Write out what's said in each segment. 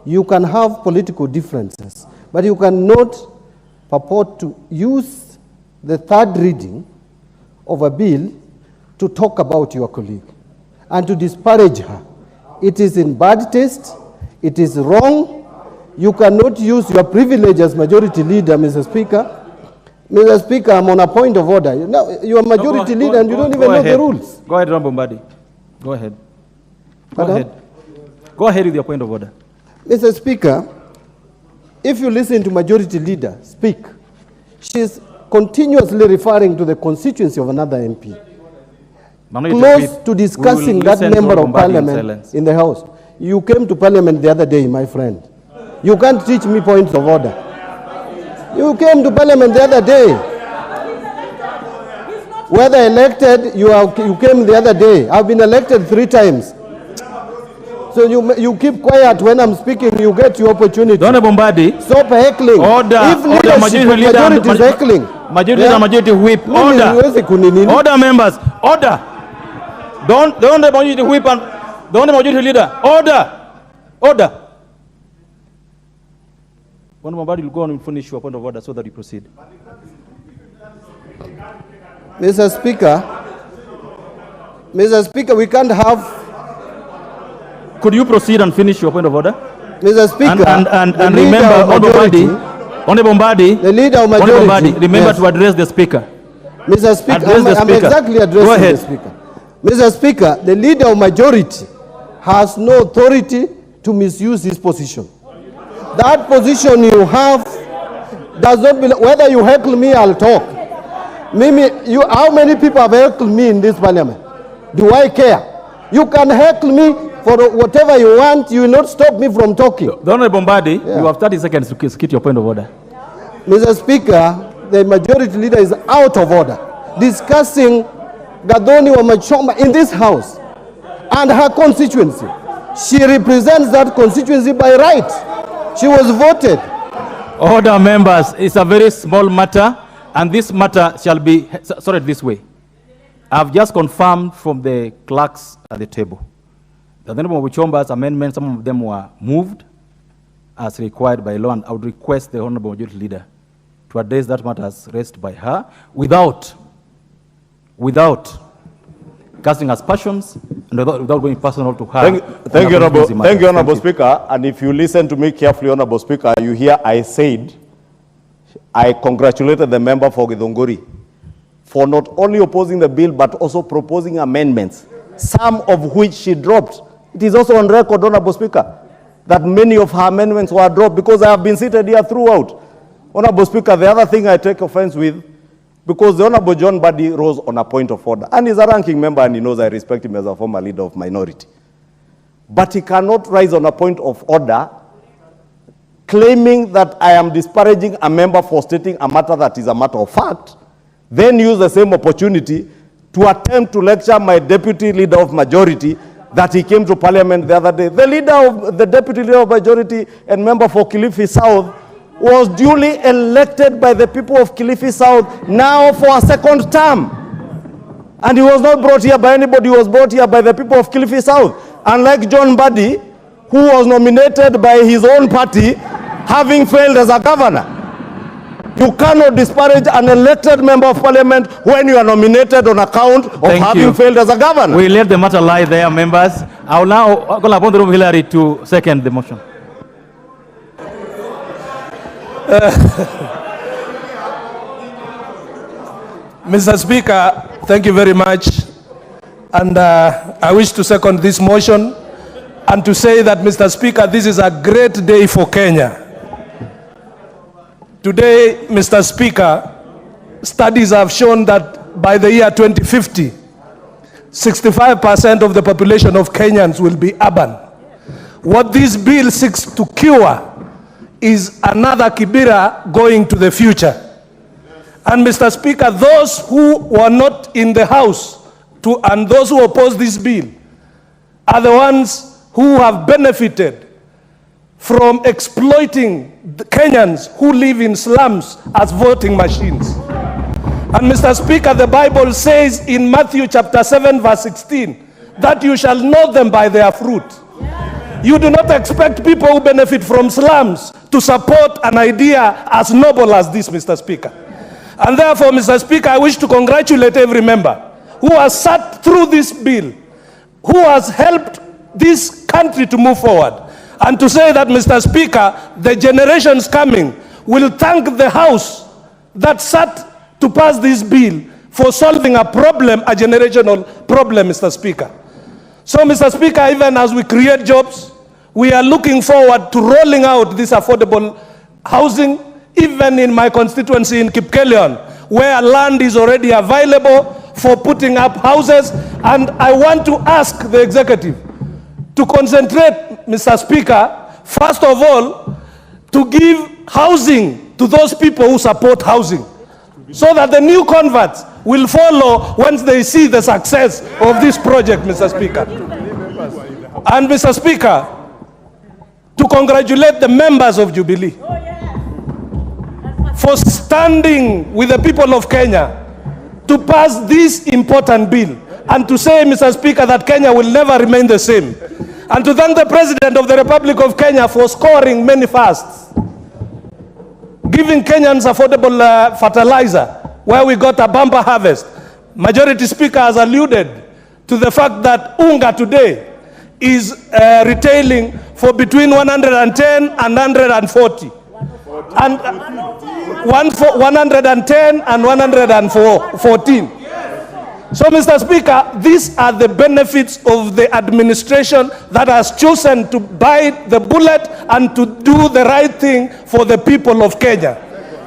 You can have political differences, but you cannot purport to use the third reading of a bill to talk about your colleague and to disparage her. It is in bad taste. It is wrong. You cannot use your privilege as majority leader, Mr. Speaker. Mr. Speaker, I'm on a point of order. Now, you are majority leader and you don't even know the rules. Go ahead, Hon Badi. Go ahead. Go ahead. Go ahead with your point of order. Mr. Speaker, if you listen to majority leader speak, she's continuously referring to the constituency of another MP. Close to discussing that member of parliament in the House. You came to parliament the other day, my friend. You can't teach me points of order. You came to parliament the other day. Whether elected, you came the other day. I've been elected 3 times. So you keep quiet when I'm speaking, you get your opportunity. Hon Badi. Stop heckling. Order. If leadership, majority is heckling. Majority and majority whip. Order. Order, members. Order. Don't the majority whip and don't the majority leader. Order. Order. Hon Badi will go on and finish your point of order so that you proceed. Mr. Speaker, we can't have. Could you proceed and finish your point of order? Mr. Speaker, and remember, Hon Badi, the leader of majority, remember to address the speaker. Mr. Speaker, I'm exactly addressing the speaker. Mr. Speaker, the leader of majority has no authority to misuse his position. That position you have does not belong. Whether you heckle me, I'll talk. How many people have heckled me in this parliament? Do I care? You can heckle me for whatever you want. You will not stop me from talking. Hon Badi, you have 30 seconds to get your point of order. Mr. Speaker, the majority leader is out of order, discussing Gathoni Wamachoma in this house and her constituency. She represents that constituency by right. She was voted. Order, members. It's a very small matter, and this matter shall be sorted this way. I've just confirmed from the clerks at the table that the number of Chomba's amendments, some of them were moved as required by law, and I would request the Honorable Majority Leader to address that matter as raised by her without casting aspersions and without going personal to her. Thank you, Honorable Speaker. And if you listen to me carefully, Honorable Speaker, you hear I said I congratulated the member for Githunguri for not only opposing the bill but also proposing amendments, some of which she dropped. It is also on record, Honorable Speaker, that many of her amendments were dropped because I have been seated here throughout. Honorable Speaker, the other thing I take offense with, because the Honorable Hon Badi rose on a point of order, and he's a ranking member and he knows I respect him as a former leader of minority. But he cannot rise on a point of order claiming that I am disparaging a member for stating a matter that is a matter of fact, then use the same opportunity to attempt to lecture my deputy leader of majority that he came to parliament the other day. The deputy leader of majority and member for Kilifi South was duly elected by the people of Kilifi South now for a second term. And he was not brought here by anybody, he was brought here by the people of Kilifi South. Unlike Hon Badi, who was nominated by his own party, having failed as a governor. You cannot disparage an elected member of parliament when you are nominated on account of having failed as a governor. We let the matter lie there, members. I will now call upon the room Hillary to second the motion. Mr. Speaker, thank you very much. And I wish to second this motion and to say that, Mr. Speaker, this is a great day for Kenya. Today, Mr. Speaker, studies have shown that by the year 2050, 65% of the population of Kenyans will be urban. What this bill seeks to cure is another Kibera going to the future. And Mr. Speaker, those who were not in the House and those who oppose this bill are the ones who have benefited from exploiting the Kenyans who live in slums as voting machines. And Mr. Speaker, the Bible says in Matthew chapter 7 verse 16 that you shall know them by their fruit. You do not expect people who benefit from slums to support an idea as noble as this, Mr. Speaker. And therefore, Mr. Speaker, I wish to congratulate every member who has sat through this bill, who has helped this country to move forward, and to say that, Mr. Speaker, the generations coming will thank the House that sat to pass this bill for solving a problem, a generational problem, Mr. Speaker. So, Mr. Speaker, even as we create jobs, we are looking forward to rolling out this affordable housing, even in my constituency in Kipkelion, where land is already available for putting up houses. And I want to ask the executive to concentrate, Mr. Speaker, first of all, to give housing to those people who support housing, so that the new converts will follow once they see the success of this project, Mr. Speaker. And Mr. Speaker, to congratulate the members of Jubilee for standing with the people of Kenya to pass this important bill, and to say, Mr. Speaker, that Kenya will never remain the same. And to thank the President of the Republic of Kenya for scoring many firsts, giving Kenyans affordable fertilizer, where we got a bumper harvest. Majority Speaker has alluded to the fact that unga today is retailing for between 110 and 140. And 110 and 114. So, Mr. Speaker, these are the benefits of the administration that has chosen to bite the bullet and to do the right thing for the people of Kenya.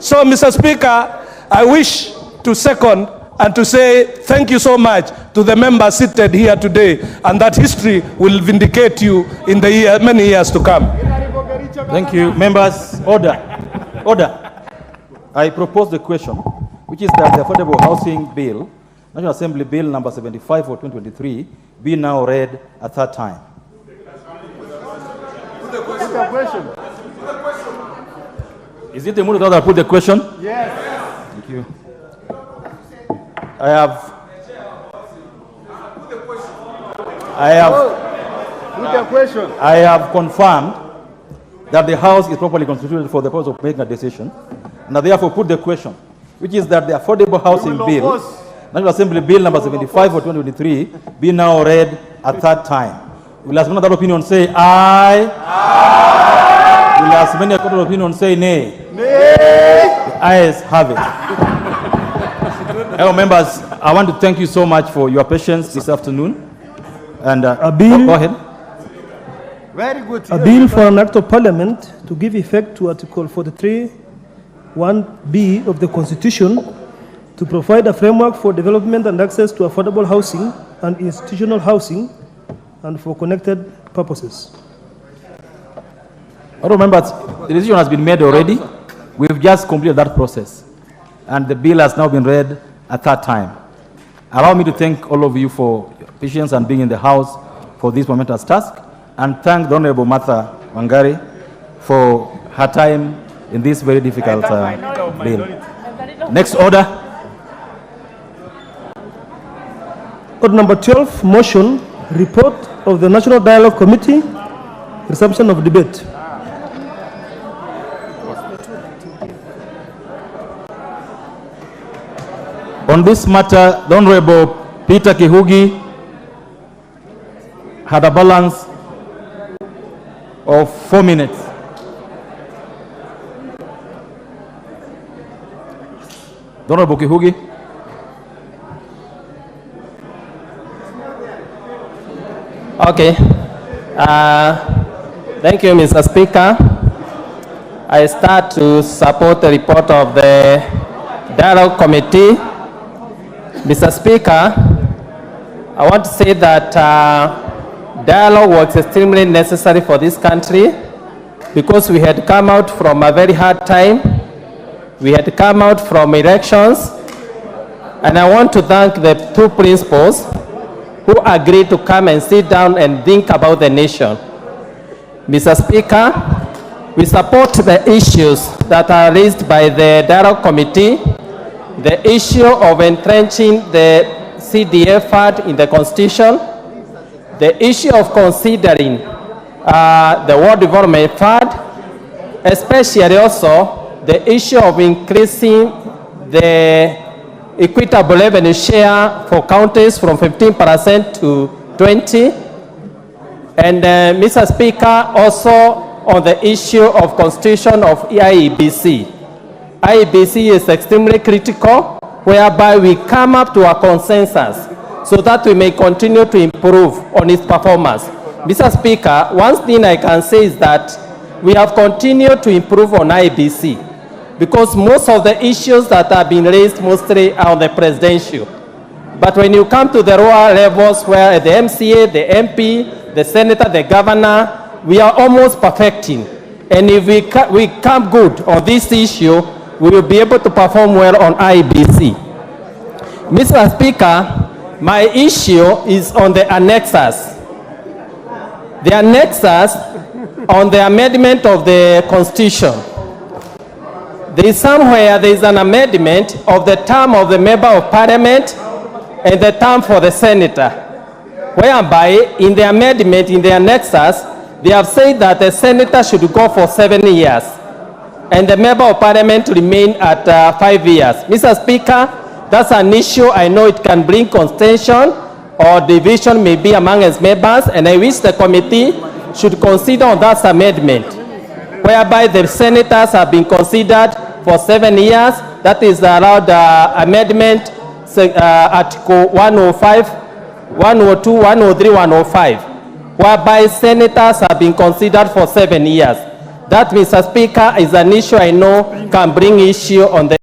So, Mr. Speaker, I wish to second and to say thank you so much to the members seated here today, and that history will vindicate you in the many years to come. Thank you. Members, order. Order. I propose the question, which is that the Affordable Housing Bill, National Assembly Bill number 75 for 2023, be now read a third time. Put the question. Is it the mood that put the question? Yes. Thank you. I have Put the question. I have confirmed that the House is properly constituted for the purpose of making a decision, and I therefore put the question, which is that the Affordable Housing Bill, National Assembly Bill number 75 for 2023, be now read a third time. Will as many other opinion say aye? Aye. Will as many other opinion say nay? Nay. The ayes have it. Hello, members. I want to thank you so much for your patience this afternoon. And go ahead. Very good. A bill for an act of parliament to give effect to Article 43(1)(b) of the Constitution to provide a framework for development and access to affordable housing and institutional housing and for connected purposes. Remember, the decision has been made already. We've just completed that process, and the bill has now been read a third time. Allow me to thank all of you for your patience and being in the House for this momentous task, and thank the Honorable Martha Wangari for her time in this very difficult bill. Next order. Order number 12, motion, report of the National Dialogue Committee, resumption of debate. On this matter, the Honorable Peter Kihugi had a balance of 4 minutes. The Honorable Kihugi. Okay. Thank you, Mr. Speaker. I start to support the report of the Dialogue Committee. Mr. Speaker, I want to say that dialogue was extremely necessary for this country because we had come out from a very hard time. We had come out from elections, and I want to thank the two principals who agreed to come and sit down and think about the nation. Mr. Speaker, we support the issues that are raised by the Dialogue Committee, the issue of entrenching the CDF fund in the Constitution, the issue of considering the World Development Fund, especially also the issue of increasing the equitable revenue share for counties from 15% to 20%. And Mr. Speaker, also on the issue of constitution of IEBC. IEBC is extremely critical, whereby we come up to a consensus so that we may continue to improve on its performance. Mr. Speaker, one thing I can say is that we have continued to improve on IEBC because most of the issues that have been raised mostly are on the presidential. But when you come to the lower levels where the MCA, the MP, the senator, the governor, we are almost perfecting. And if we come good on this issue, we will be able to perform well on IEBC. Mr. Speaker, my issue is on the annexes. The annexes on the amendment of the Constitution. There is somewhere there is an amendment of the term of the member of parliament and the term for the senator, whereby in the amendment, in the annexes, they have said that the senator should go for 7 years and the member of parliament remain at 5 years. Mr. Speaker, that's an issue. I know it can bring contention or division maybe among its members, and I wish the committee should consider on that amendment, whereby the senators have been considered for 7 years. That is allowed amendment Article 105, 102, 103, 105, whereby senators have been considered for 7 years. That, Mr. Speaker, is an issue I know can bring issue on the